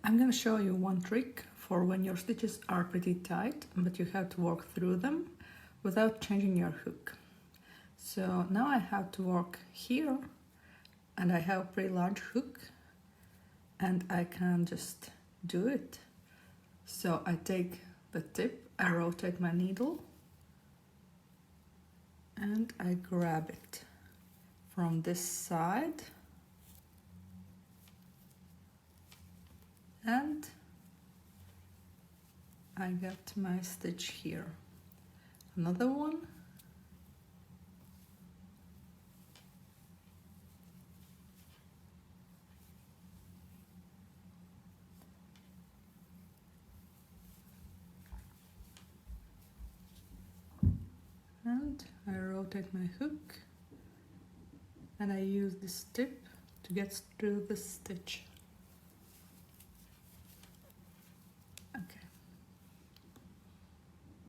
I'm going to show you one trick for when your stitches are pretty tight, but you have to work through them without changing your hook. So now I have to work here, and I have a pretty large hook, and I can just do it. So I take the tip, I rotate my needle, and I grab it from this side, and I get my stitch here. Another one, and I rotate my hook, and I use this tip to get through the stitch.